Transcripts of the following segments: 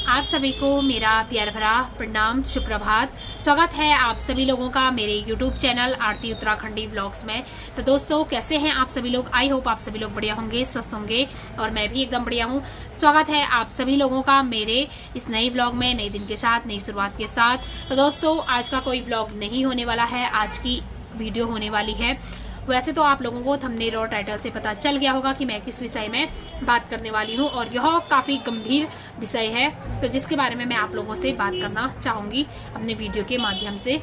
आप सभी को मेरा प्यार भरा प्रणाम, सुप्रभात। स्वागत है आप सभी लोगों का मेरे YouTube चैनल आरती उत्तराखंडी व्लॉग्स में। तो दोस्तों, कैसे हैं आप सभी लोग? आई होप आप सभी लोग बढ़िया होंगे, स्वस्थ होंगे, और मैं भी एकदम बढ़िया हूँ। स्वागत है आप सभी लोगों का मेरे इस नए व्लॉग में, नए दिन के साथ, नई शुरुआत के साथ। तो दोस्तों, आज का कोई व्लॉग नहीं होने वाला है, आज की वीडियो होने वाली है। वैसे तो आप लोगों को थंबनेल और टाइटल से पता चल गया होगा कि मैं किस विषय में बात करने वाली हूँ, और यह काफी गंभीर विषय है, तो जिसके बारे में मैं आप लोगों से बात करना चाहूंगी अपने वीडियो के माध्यम से।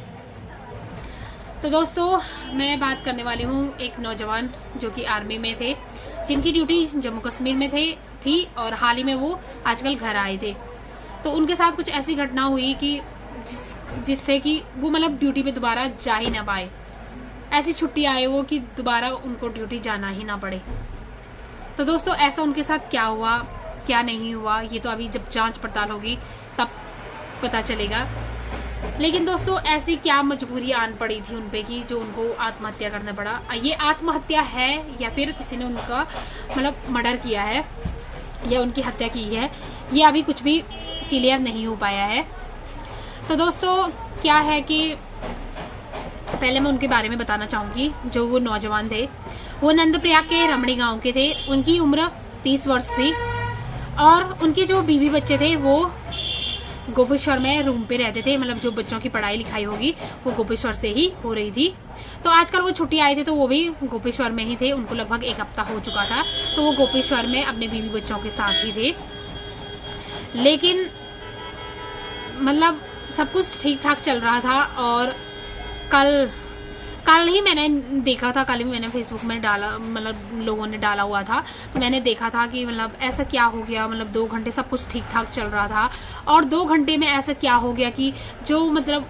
तो दोस्तों, मैं बात करने वाली हूँ एक नौजवान जो कि आर्मी में थे, जिनकी ड्यूटी जम्मू कश्मीर में थी और हाल ही में वो आजकल घर आए थे। तो उनके साथ कुछ ऐसी घटना हुई कि जिससे कि वो मतलब ड्यूटी पे दोबारा जा ही ना पाए। ऐसी छुट्टी आए वो कि दोबारा उनको ड्यूटी जाना ही ना पड़े। तो दोस्तों, ऐसा उनके साथ क्या हुआ, क्या नहीं हुआ, ये तो अभी जब जांच पड़ताल होगी तब पता चलेगा। लेकिन दोस्तों, ऐसी क्या मजबूरी आन पड़ी थी उनपे कि जो उनको आत्महत्या करना पड़ा। ये आत्महत्या है या फिर किसी ने उनका मतलब मर्डर किया है या उनकी हत्या की है, ये अभी कुछ भी क्लियर नहीं हो पाया है। तो दोस्तों, क्या है कि पहले मैं उनके बारे में बताना चाहूंगी। जो वो नौजवान थे, वो नंदप्रयाग के रमणी गांव के थे। उनकी उम्र 30 वर्ष थी और उनके जो बीवी बच्चे थे वो गोपेश्वर में रूम पे रहते थे। मतलब जो बच्चों की पढ़ाई लिखाई होगी वो गोपेश्वर से ही हो रही थी। तो आजकल वो छुट्टी आए थे तो वो भी गोपेश्वर में ही थे। उनको लगभग 1 हफ्ता हो चुका था, तो वो गोपेश्वर में अपने बीवी बच्चों के साथ ही थे। लेकिन मतलब सब कुछ ठीक ठाक चल रहा था, और कल ही मैंने देखा था, कल ही मैंने फेसबुक में डाला, मतलब लोगों ने डाला हुआ था, तो मैंने देखा था कि मतलब ऐसा क्या हो गया। मतलब 2 घंटे सब कुछ ठीक ठाक चल रहा था, और 2 घंटे में ऐसा क्या हो गया कि जो मतलब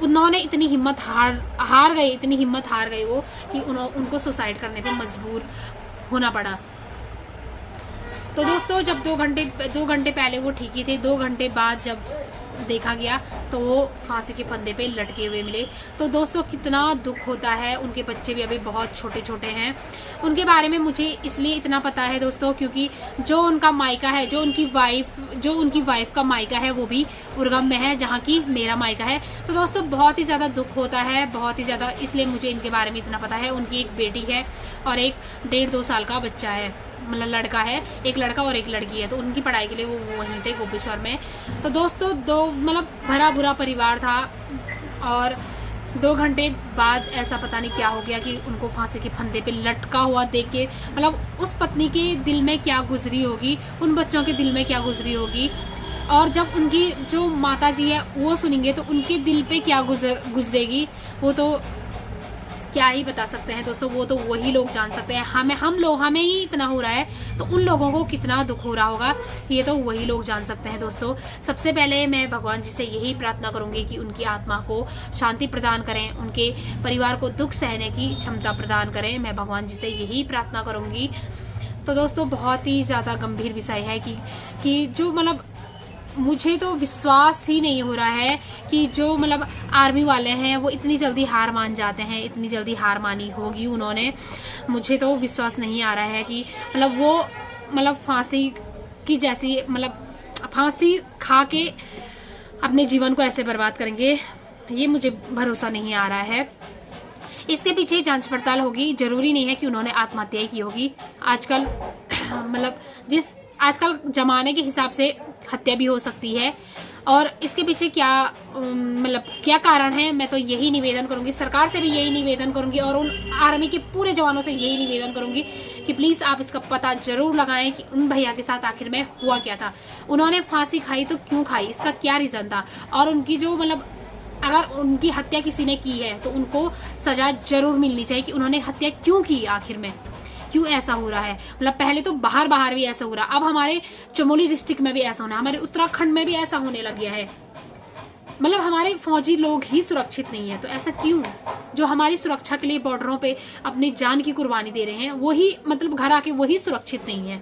उन्होंने इतनी हिम्मत हार गए वो कि उनको सुसाइड करने पे मजबूर होना पड़ा। तो दोस्तों, जब 2 घंटे पहले वो ठीक ही थे, 2 घंटे बाद जब देखा गया तो वो फांसी के फंदे पे लटके हुए मिले। तो दोस्तों, कितना दुख होता है। उनके बच्चे भी अभी बहुत छोटे छोटे हैं। उनके बारे में मुझे इसलिए इतना पता है दोस्तों, क्योंकि जो उनका मायका है, जो उनकी वाइफ का मायका है, वो भी उर्गम में है, जहाँ की मेरा मायका है। तो दोस्तों, बहुत ही ज्यादा दुख होता है, बहुत ही ज्यादा। इसलिए मुझे इनके बारे में इतना पता है। उनकी एक बेटी है और एक 1.5-2 साल का बच्चा है, मतलब लड़का है, एक लड़का और एक लड़की है। तो उनकी पढ़ाई के लिए वो वहीं थे गोपेश्वर में। तो दोस्तों, मतलब भरा बुरा परिवार था, और 2 घंटे बाद ऐसा पता नहीं क्या हो गया कि उनको फांसी के फंदे पे लटका हुआ देख के, मतलब उस पत्नी के दिल में क्या गुजरी होगी, उन बच्चों के दिल में क्या गुजरी होगी, और जब उनकी जो माता जी है वो सुनेंगे तो उनके दिल पे क्या गुजरेगी, वो तो क्या ही बता सकते हैं दोस्तों। वो तो वही लोग जान सकते हैं। हमें ही इतना हो रहा है, तो उन लोगों को कितना दुख हो रहा होगा, ये तो वही लोग जान सकते हैं दोस्तों। सबसे पहले मैं भगवान जी से यही प्रार्थना करूंगी कि उनकी आत्मा को शांति प्रदान करें, उनके परिवार को दुख सहने की क्षमता प्रदान करें। मैं भगवान जी से यही प्रार्थना करूंगी। तो दोस्तों, बहुत ही ज्यादा गंभीर विषय है कि जो मतलब मुझे तो विश्वास ही नहीं हो रहा है कि जो मतलब आर्मी वाले हैं वो इतनी जल्दी हार मान जाते हैं। इतनी जल्दी हार मानी होगी उन्होंने, मुझे तो विश्वास नहीं आ रहा है कि मतलब वो मतलब फांसी की जैसी, मतलब फांसी खा के अपने जीवन को ऐसे बर्बाद करेंगे, ये मुझे भरोसा नहीं आ रहा है। इसके पीछे जांच पड़ताल होगी। जरूरी नहीं है कि उन्होंने आत्महत्या की होगी। आजकल मतलब आजकल जमाने के हिसाब से हत्या भी हो सकती है, और इसके पीछे क्या मतलब क्या कारण है, मैं तो यही निवेदन करूंगी, सरकार से भी यही निवेदन करूंगी, और उन आर्मी के पूरे जवानों से यही निवेदन करूंगी कि प्लीज आप इसका पता जरूर लगाएं कि उन भैया के साथ आखिर में हुआ क्या था। उन्होंने फांसी खाई तो क्यों खाई, इसका क्या रीजन था, और उनकी जो मतलब अगर उनकी हत्या किसी ने की है तो उनको सजा जरूर मिलनी चाहिए कि उन्होंने हत्या क्यों की, आखिर में क्यों ऐसा हो रहा है। मतलब पहले तो बाहर भी ऐसा हो रहा, अब हमारे चमोली डिस्ट्रिक्ट में भी ऐसा होना, हमारे उत्तराखंड में भी ऐसा होने लग गया है। मतलब हमारे फौजी लोग ही सुरक्षित नहीं है, तो ऐसा क्यों? जो हमारी सुरक्षा के लिए बॉर्डरों पे अपनी जान की कुर्बानी दे रहे हैं, वही मतलब घर आके वही सुरक्षित नहीं है।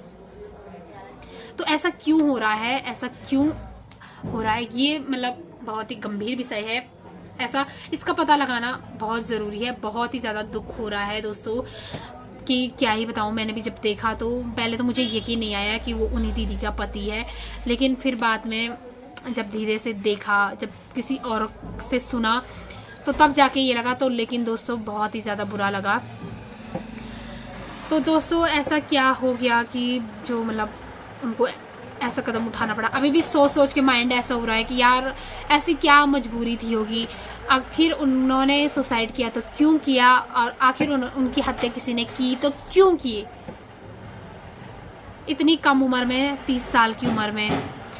तो ऐसा क्यों हो रहा है, ऐसा क्यों हो रहा है, ये मतलब बहुत ही गंभीर विषय है। इसका पता लगाना बहुत जरूरी है। बहुत ही ज्यादा दुख हो रहा है दोस्तों कि क्या ही बताऊं, मैंने भी जब देखा तो पहले तो मुझे यकीन नहीं आया कि वो उन्हीं दीदी का पति है, लेकिन फिर बाद में जब धीरे से देखा, जब किसी और से सुना, तो तब जाके ये लगा। तो लेकिन दोस्तों बहुत ही ज़्यादा बुरा लगा। तो दोस्तों ऐसा क्या हो गया कि जो मतलब उनको ऐसा कदम उठाना पड़ा। अभी भी सोच सोच के माइंड ऐसा हो रहा है कि यार ऐसी क्या मजबूरी थी होगी, आखिर उन्होंने सुसाइड किया तो क्यों किया, और आखिर उनकी हत्या किसी ने की तो क्यों की। इतनी कम उम्र में, 30 साल की उम्र में,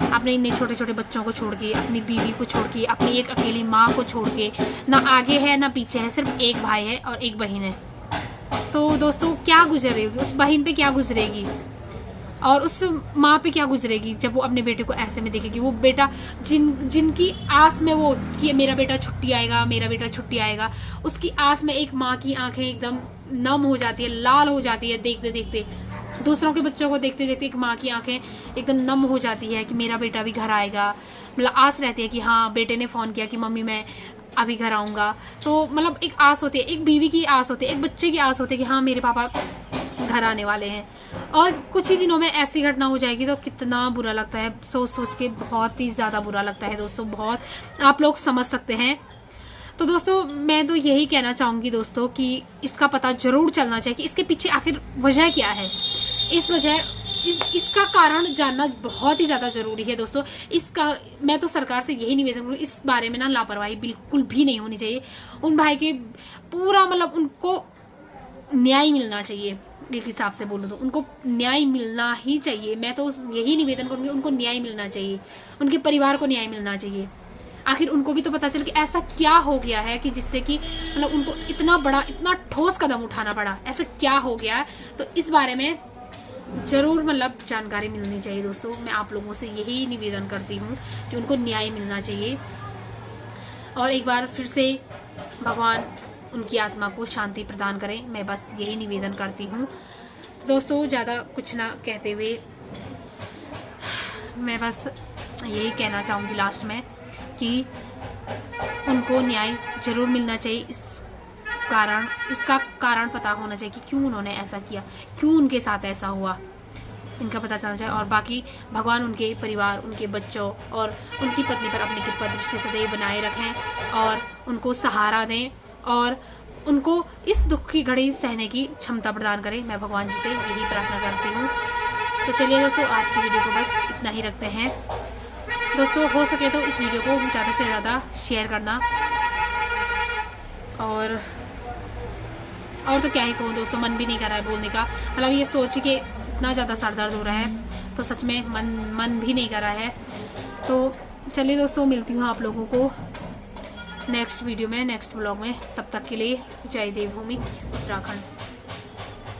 अपने इतने छोटे छोटे बच्चों को छोड़ के, अपनी बीवी को छोड़ के, अपनी एक अकेली माँ को छोड़ के, ना आगे है ना पीछे है, सिर्फ एक भाई है और एक बहन है। तो दोस्तों क्या गुजरेगी उस बहन पे, क्या गुजरेगी, और उस माँ पे क्या गुजरेगी जब वो अपने बेटे को ऐसे में देखेगी। वो बेटा जिनकी आस में वो कि मेरा बेटा छुट्टी आएगा, मेरा बेटा छुट्टी आएगा, उसकी आस में एक माँ की आंखें एकदम नम हो जाती है, लाल हो जाती है देखते देखते। दूसरों के बच्चों को देखते देखते एक माँ की आंखें एकदम नम हो जाती है कि मेरा बेटा भी घर आएगा। मतलब आस रहती है कि हाँ बेटे ने फोन किया कि मम्मी मैं अभी घर आऊंगा। तो मतलब एक आस होती है, एक बीवी की आस होती है, एक बच्चे की आस होती है कि हाँ मेरे पापा घर आने वाले हैं। और कुछ ही दिनों में ऐसी घटना हो जाएगी तो कितना बुरा लगता है, सोच सोच के बहुत ही ज्यादा बुरा लगता है दोस्तों, बहुत आप लोग समझ सकते हैं। तो दोस्तों मैं तो यही कहना चाहूंगी दोस्तों कि इसका पता जरूर चलना चाहिए कि इसके पीछे आखिर वजह क्या है। इसका कारण जानना बहुत ही ज्यादा जरूरी है दोस्तों। इसका मैं तो सरकार से यही निवेदन करूँ, इस बारे में ना लापरवाही बिल्कुल भी नहीं होनी चाहिए। उन भाई के पूरा मतलब उनको न्याय मिलना चाहिए। एक हिसाब से बोलूँ तो उनको न्याय मिलना ही चाहिए। मैं तो यही निवेदन करूंगी, उनको न्याय मिलना चाहिए, उनके परिवार को न्याय मिलना चाहिए। आखिर उनको भी तो पता चले कि ऐसा क्या हो गया है कि जिससे कि मतलब उनको इतना बड़ा, इतना ठोस कदम उठाना पड़ा, ऐसा क्या हो गया है। तो इस बारे में जरूर मतलब जानकारी मिलनी चाहिए दोस्तों। मैं आप लोगों से यही निवेदन करती हूँ कि उनको न्याय मिलना चाहिए। और एक बार फिर से भगवान उनकी आत्मा को शांति प्रदान करें, मैं बस यही निवेदन करती हूँ। तो दोस्तों ज़्यादा कुछ ना कहते हुए मैं बस यही कहना चाहूँगी लास्ट में कि उनको न्याय जरूर मिलना चाहिए। इसका कारण पता होना चाहिए कि क्यों उन्होंने ऐसा किया, क्यों उनके साथ ऐसा हुआ, इनका पता चलना चाहिए। और बाकी भगवान उनके परिवार, उनके बच्चों और उनकी पत्नी पर अपनी कृपा दृष्टि सदैव बनाए रखें और उनको सहारा दें और उनको इस दुख की घड़ी सहने की क्षमता प्रदान करें। मैं भगवान जी से यही प्रार्थना करती हूँ। तो चलिए दोस्तों आज की वीडियो को बस इतना ही रखते हैं। दोस्तों हो सके तो इस वीडियो को ज़्यादा से ज़्यादा शेयर करना। और तो क्या ही कहूँ दोस्तों, मन भी नहीं कर रहा है बोलने का। मतलब ये सोच के इतना ज़्यादा सर दर्द हो रहा है तो सच में मन भी नहीं कर रहा है। तो चलिए दोस्तों मिलती हूँ आप लोगों को नेक्स्ट वीडियो में, नेक्स्ट ब्लॉग में। तब तक के लिए जय देवभूमि उत्तराखंड।